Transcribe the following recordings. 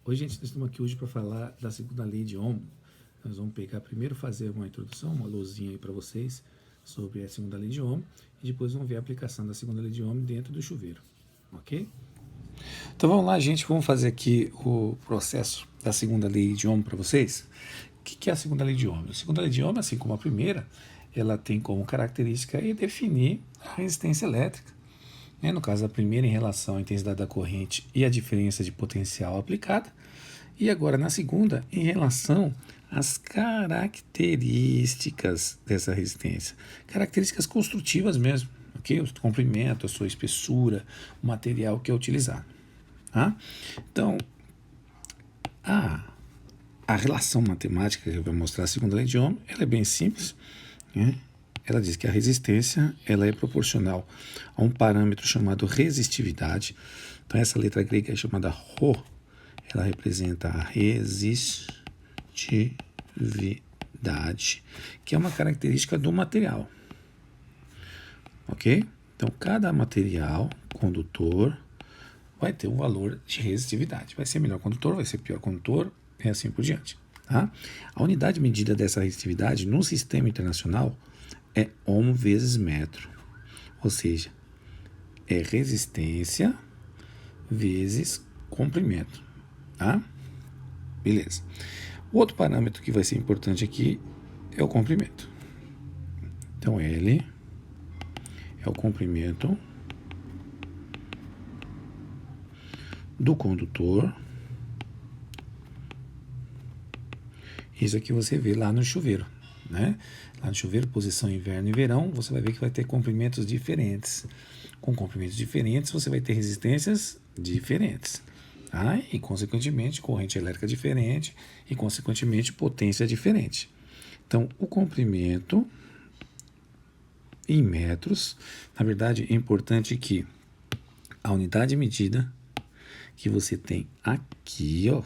Oi, gente, nós estamos aqui hoje para falar da segunda lei de Ohm. Nós vamos primeiro fazer uma introdução, uma luzinha aí para vocês sobre a segunda lei de Ohm e depois vamos ver a aplicação da segunda lei de Ohm dentro do chuveiro, ok? Então vamos lá, gente, vamos fazer aqui o processo da segunda lei de Ohm para vocês. O que é a segunda lei de Ohm? A segunda lei de Ohm, assim como a primeira, ela tem como característica definir a resistência elétrica. No caso da primeira, em relação à intensidade da corrente e a diferença de potencial aplicada. E agora, na segunda, em relação às características dessa resistência. Características construtivas mesmo, ok? O comprimento, a sua espessura, o material que é utilizado. Tá? Então, a relação matemática que eu vou mostrar a segunda lei de Ohm, ela é bem simples, né? Ela diz que a resistência ela é proporcional a um parâmetro chamado resistividade. Então, essa letra grega é chamada Rho, ela representa a resistividade, que é uma característica do material. Ok? Então, cada material condutor vai ter um valor de resistividade. Vai ser melhor condutor, vai ser pior condutor, e assim por diante. Tá? A unidade medida dessa resistividade no sistema internacional é ohm vezes metro, ou seja, é resistência vezes comprimento, tá? Beleza. O outro parâmetro que vai ser importante aqui é o comprimento. Então, L é o comprimento do condutor. Isso aqui você vê lá no chuveiro, né? Lá no chuveiro, posição inverno e verão, você vai ver que vai ter comprimentos diferentes. Com comprimentos diferentes, você vai ter resistências diferentes. Tá? E, consequentemente, corrente elétrica diferente e, consequentemente, potência diferente. Então, o comprimento em metros, na verdade, é importante que a unidade medida que você tem aqui, ó,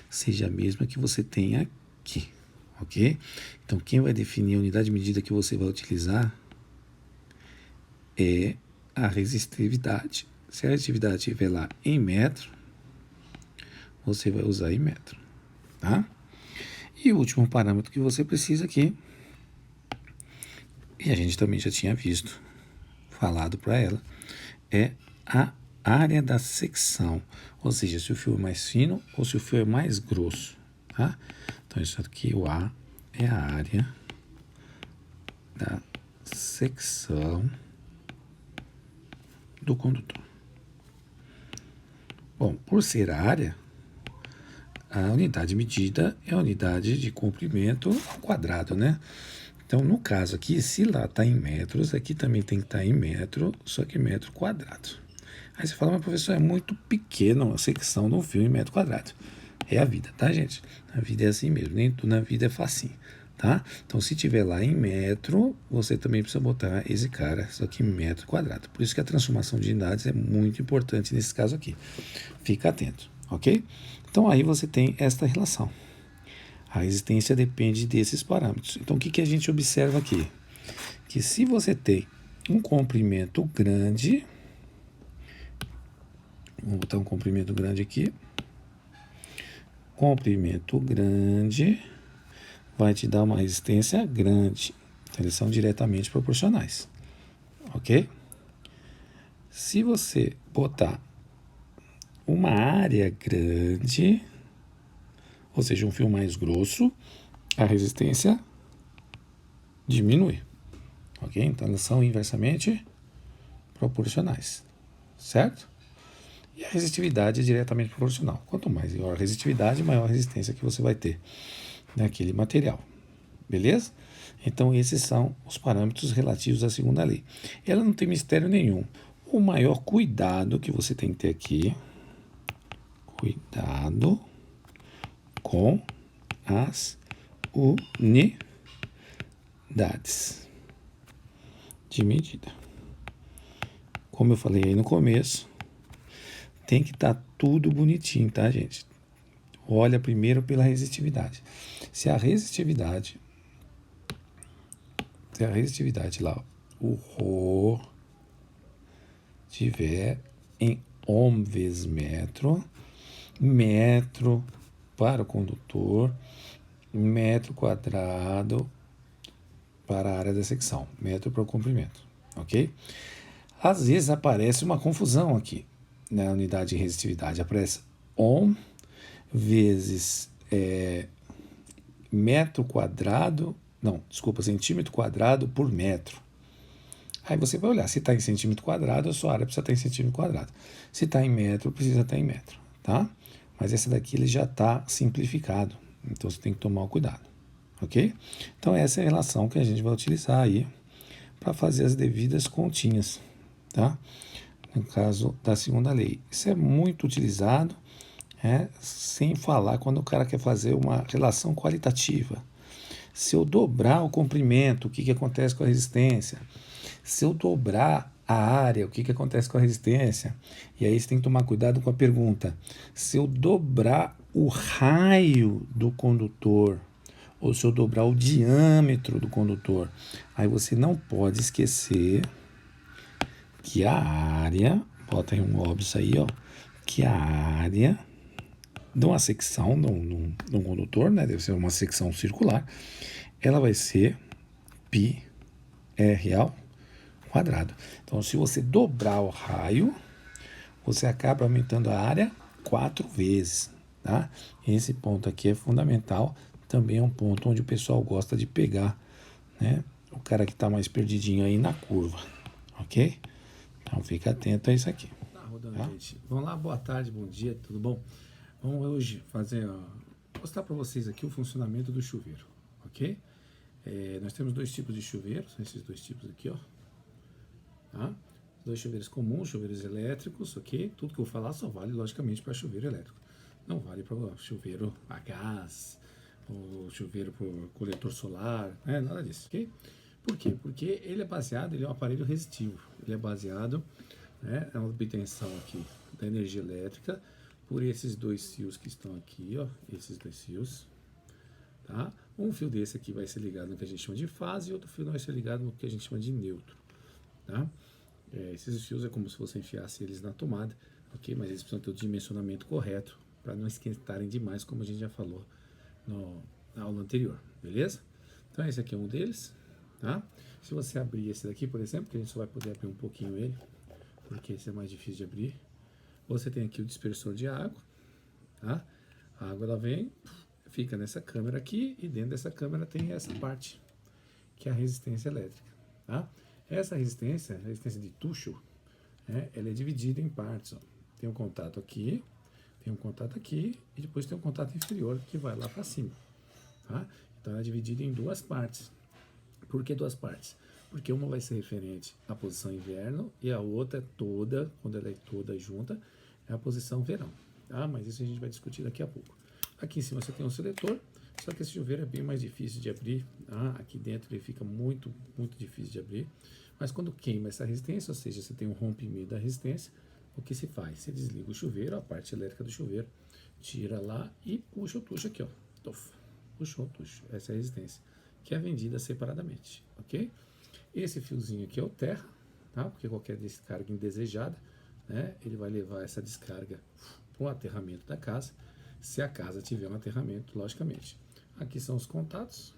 seja a mesma que você tem aqui, ok? Então, quem vai definir a unidade de medida que você vai utilizar é a resistividade. Se a resistividade estiver lá em metro, você vai usar em metro, tá? E o último parâmetro que você precisa aqui, e a gente também já tinha visto, falado para ela, é a área da secção, ou seja, se o fio é mais fino ou se o fio é mais grosso, tá? Então, isso aqui, o A, é a área da secção do condutor. Bom, por ser a área, a unidade medida é a unidade de comprimento ao quadrado, né? Então, no caso aqui, se lá está em metros, aqui também tem que estar em metro, só que metro quadrado. Aí você fala, mas professor, é muito pequeno a secção do fio em metro quadrado. É a vida, tá, gente? A vida é assim mesmo, nem tudo na vida é facinho, tá? Então, se tiver lá em metro, você também precisa botar esse cara, só que em metro quadrado. Por isso que a transformação de unidades é muito importante nesse caso aqui. Fica atento, ok? Então, aí você tem esta relação. A resistência depende desses parâmetros. Então, o que a gente observa aqui? Que se você tem um comprimento grande, vamos botar um comprimento grande aqui, comprimento grande vai te dar uma resistência grande. Então, eles são diretamente proporcionais, ok? Se você botar uma área grande, ou seja, um fio mais grosso, a resistência diminui, ok? Então, elas são inversamente proporcionais, certo? E a resistividade é diretamente proporcional. Quanto maior a resistividade, maior a resistência que você vai ter naquele material, beleza? Então, esses são os parâmetros relativos à segunda lei. Ela não tem mistério nenhum. O maior cuidado que você tem que ter aqui, cuidado com as unidades de medida. Como eu falei aí no começo, tem que estar tudo bonitinho, tá, gente? Olha primeiro pela resistividade. Se a resistividade lá, o Rho tiver em ohm vezes metro, metro para o condutor, metro quadrado para a área da secção, metro para o comprimento, ok? Às vezes aparece uma confusão aqui na unidade de resistividade, aparece ohm vezes metro quadrado, não, desculpa, centímetro quadrado por metro. Aí você vai olhar, se está em centímetro quadrado, a sua área precisa estar em centímetro quadrado. Se está em metro, precisa estar em metro, tá? Mas esse daqui ele já está simplificado, então você tem que tomar o cuidado, ok? Então essa é a relação que a gente vai utilizar aí para fazer as devidas continhas, tá? No caso da segunda lei. Isso é muito utilizado, sem falar quando o cara quer fazer uma relação qualitativa. Se eu dobrar o comprimento, o que acontece com a resistência? Se eu dobrar a área, o que acontece com a resistência? E aí você tem que tomar cuidado com a pergunta. Se eu dobrar o raio do condutor, ou se eu dobrar o diâmetro do condutor, aí você não pode esquecer que a área, bota aí um óbvio aí, ó, que a área de uma secção, de um condutor, né, deve ser uma secção circular, ela vai ser π r ao quadrado. Então, se você dobrar o raio, você acaba aumentando a área 4 vezes, tá? Esse ponto aqui é fundamental, também é um ponto onde o pessoal gosta de pegar, né, o cara que está mais perdidinho aí na curva, ok? Então, fica atento a isso aqui. Tá rodando, tá? Gente. Vamos lá, boa tarde, bom dia, tudo bom? Vamos hoje mostrar para vocês aqui o funcionamento do chuveiro, ok? Nós temos dois tipos de chuveiro, são esses dois tipos aqui, ó. Tá? Dois chuveiros comuns, chuveiros elétricos, ok? Tudo que eu falar só vale, logicamente, para chuveiro elétrico. Não vale para chuveiro a gás, ou chuveiro por coletor solar, nada disso, ok? Por quê? Porque ele é um aparelho resistivo. Ele é baseado, na obtenção aqui da energia elétrica por esses dois fios que estão aqui, ó, esses dois fios, tá? Um fio desse aqui vai ser ligado no que a gente chama de fase e outro fio vai ser ligado no que a gente chama de neutro, tá? Esses fios é como se você enfiasse eles na tomada, ok? Mas eles precisam ter o dimensionamento correto para não esquentarem demais, como a gente já falou na aula anterior, beleza? Então esse aqui é um deles, tá? Se você abrir esse daqui, por exemplo, que a gente só vai poder abrir um pouquinho ele, porque esse é mais difícil de abrir, você tem aqui o dispersor de água, tá? A água ela vem, fica nessa câmera aqui e dentro dessa câmera tem essa parte, que é a resistência elétrica, tá? Essa resistência, a resistência de Tuchel, ela é dividida em partes, ó. Tem um contato aqui, tem um contato aqui e depois tem um contato inferior que vai lá para cima, tá? Então ela é dividida em duas partes. Por que duas partes? Porque uma vai ser referente à posição inverno e a outra é toda, quando ela é toda junta, é a posição verão, tá? Mas isso a gente vai discutir daqui a pouco. Aqui em cima você tem um seletor, só que esse chuveiro é bem mais difícil de abrir, tá? Aqui dentro ele fica muito, muito difícil de abrir. Mas quando queima essa resistência, ou seja, você tem um rompimento da resistência, o que se faz? Você desliga o chuveiro, a parte elétrica do chuveiro, tira lá e puxa o tucho aqui, ó. Puxou o tucho. Essa é a resistência, que é vendida separadamente, ok? Esse fiozinho aqui é o terra, tá? Porque qualquer descarga indesejada, ele vai levar essa descarga para o aterramento da casa, se a casa tiver um aterramento, logicamente. Aqui são os contatos,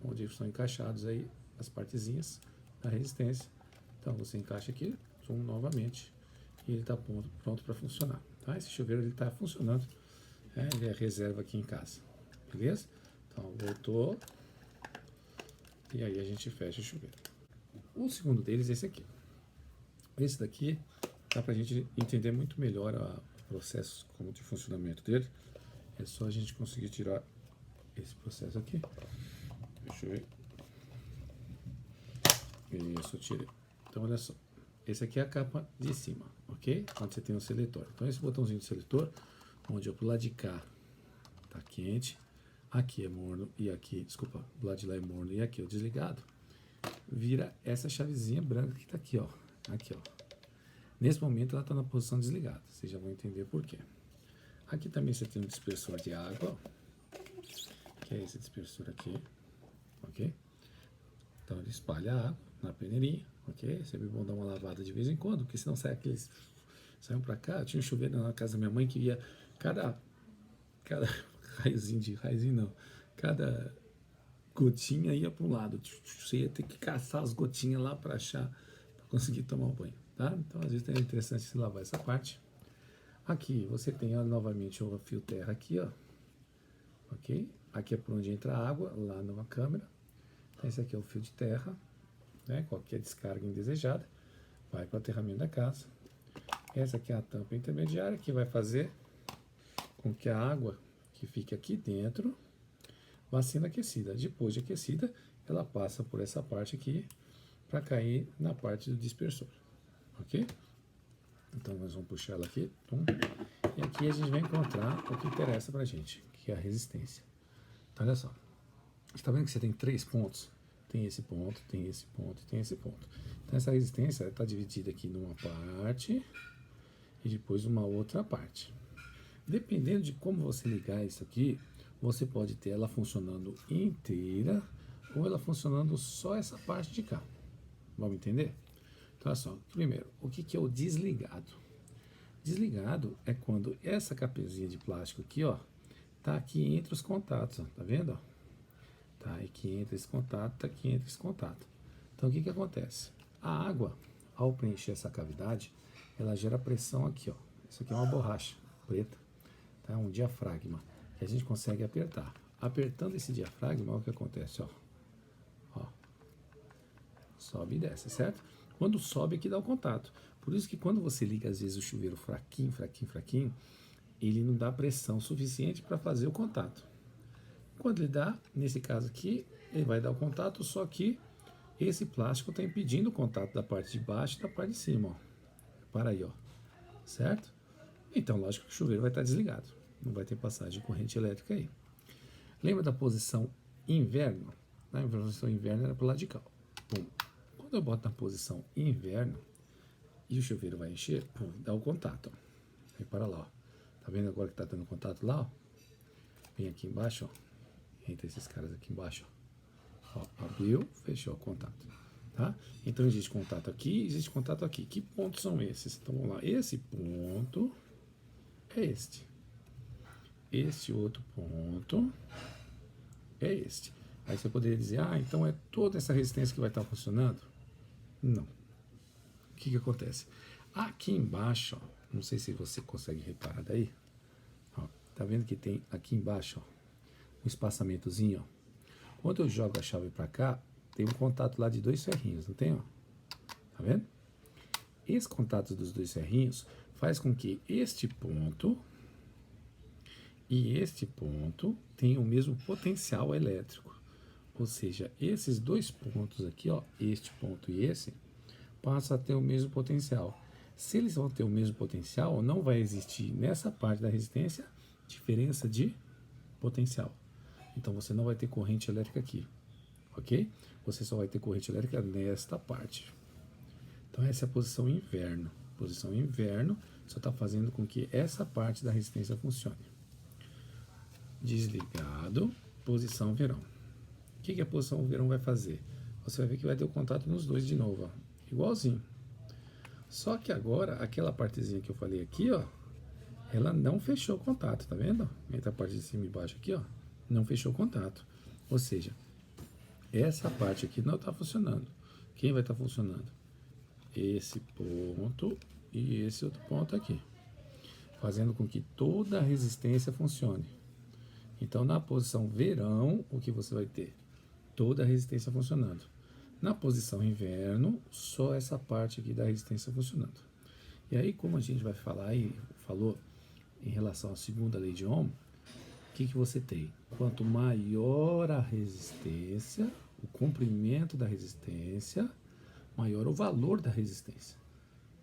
onde estão encaixados aí as partezinhas da resistência. Então você encaixa aqui, novamente, e ele está pronto para funcionar, tá? Esse chuveiro ele está funcionando, ele é reserva aqui em casa, beleza? Então voltou, e aí a gente fecha o chuveiro. O segundo deles é esse aqui. Esse daqui dá para a gente entender muito melhor o processo como de funcionamento dele. É só a gente conseguir tirar esse processo aqui. Deixa eu ver. Isso, eu tirei. Então, olha só. Esse aqui é a capa de cima, ok? Onde você tem o seletor. Então, esse botãozinho de seletor, onde pro lado de cá tá quente, aqui é morno e aqui, desculpa, do lado de lá é morno e aqui é o desligado, vira essa chavezinha branca que tá aqui, ó. Aqui, ó. Nesse momento, ela tá na posição desligada. Vocês já vão entender por quê. Aqui também você tem um dispersor de água, que é esse dispersor aqui, ok? Então, ele espalha a água na peneirinha, ok? Sempre bom dar uma lavada de vez em quando, porque senão sai aqueles... Saiam pra cá, eu tinha um chuveiro na casa da minha mãe que ia cada, cada raiozinho não, cada gotinha ia para um lado. Você ia ter que caçar as gotinhas lá para achar, para conseguir tomar um banho, tá? Então, às vezes é interessante se lavar essa parte. Aqui você tem novamente o fio terra aqui, ó, ok? Aqui é por onde entra a água, lá numa câmera. Então, esse aqui é o fio de terra, né? Qualquer descarga indesejada vai para o aterramento da casa. Essa aqui é a tampa intermediária que vai fazer com que a água que fique aqui dentro vá sendo aquecida. Depois de aquecida, ela passa por essa parte aqui para cair na parte do dispersor, ok? Então nós vamos puxar ela aqui, pum, e aqui a gente vai encontrar o que interessa para a gente, que é a resistência. Então olha só, você está vendo que você tem 3 pontos? Tem esse ponto, tem esse ponto e tem esse ponto. Então essa resistência está dividida aqui numa parte e depois uma outra parte. Dependendo de como você ligar isso aqui, você pode ter ela funcionando inteira ou ela funcionando só essa parte de cá. Vamos entender? Então, olha só, primeiro, o que é o desligado? Desligado é quando essa capezinha de plástico aqui, ó, tá aqui entre os contatos, ó, tá vendo? Ó? Tá aqui entre esse contato, tá aqui entre esse contato. Então, o que acontece? A água, ao preencher essa cavidade, ela gera pressão aqui, ó. Isso aqui é uma borracha preta, tá? Um diafragma que a gente consegue apertar. Apertando esse diafragma, olha o que acontece, ó. Ó. Sobe e desce, certo? Quando sobe aqui dá o contato. Por isso que quando você liga às vezes o chuveiro fraquinho, ele não dá pressão suficiente para fazer o contato. Quando ele dá, nesse caso aqui, ele vai dar o contato, só que esse plástico está impedindo o contato da parte de baixo e da parte de cima, ó. Para aí, ó. Certo? Então, lógico que o chuveiro vai estar desligado. Não vai ter passagem de corrente elétrica aí. Lembra da posição inverno? Na posição inverno era para o lado de cá. Pum. Quando eu boto na posição inverno e o chuveiro vai encher, pum, dá o contato. Ó. Repara lá, ó. Tá vendo agora que tá dando contato lá? Ó? Vem aqui embaixo, ó. Entre esses caras aqui embaixo, ó. Ó, abriu, fechou o contato. Tá? Então existe contato aqui, existe contato aqui. Que pontos são esses? Então vamos lá. Esse ponto é este. Este outro ponto é este. Aí você poderia dizer, ah, então é toda essa resistência que vai estar funcionando? Não. O que acontece? Aqui embaixo, ó, não sei se você consegue reparar daí, ó, tá vendo que tem aqui embaixo, ó, um espaçamentozinho, ó. Quando eu jogo a chave para cá, tem um contato lá de 2 ferrinhos, não tem, ó? Tá vendo? Esse contato dos 2 ferrinhos faz com que este ponto e este ponto tenham o mesmo potencial elétrico. Ou seja, esses 2 pontos aqui, ó, este ponto e esse, passam a ter o mesmo potencial. Se eles vão ter o mesmo potencial, não vai existir nessa parte da resistência diferença de potencial. Então você não vai ter corrente elétrica aqui, ok? Você só vai ter corrente elétrica nesta parte. Então essa é a posição inverno. Posição inverno só está fazendo com que essa parte da resistência funcione. Desligado, posição verão. O que a posição verão vai fazer? Você vai ver que vai ter o contato nos dois de novo, ó, igualzinho. Só que agora, aquela partezinha que eu falei aqui, ó, ela não fechou o contato, tá vendo? Entre a parte de cima e baixo aqui, ó, não fechou o contato. Ou seja, essa parte aqui não está funcionando. Quem vai estar funcionando? Esse ponto e esse outro ponto aqui. Fazendo com que toda a resistência funcione. Então, na posição verão, o que você vai ter? Toda a resistência funcionando. Na posição inverno, só essa parte aqui da resistência funcionando. E aí, como a gente vai falar e falou em relação à segunda lei de Ohm, o que você tem? Quanto maior a resistência, o comprimento da resistência, maior o valor da resistência,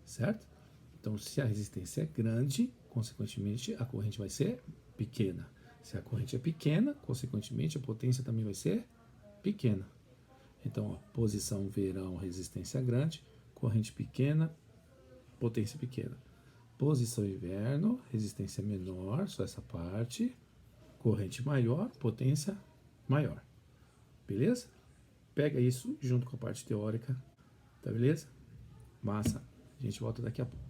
certo? Então, se a resistência é grande, consequentemente, a corrente vai ser pequena. Se a corrente é pequena, consequentemente, a potência também vai ser pequena. Então, ó, posição verão, resistência grande, corrente pequena, potência pequena. Posição inverno, resistência menor, só essa parte, corrente maior, potência maior. Beleza? Pega isso junto com a parte teórica, tá beleza? Massa. A gente volta daqui a pouco.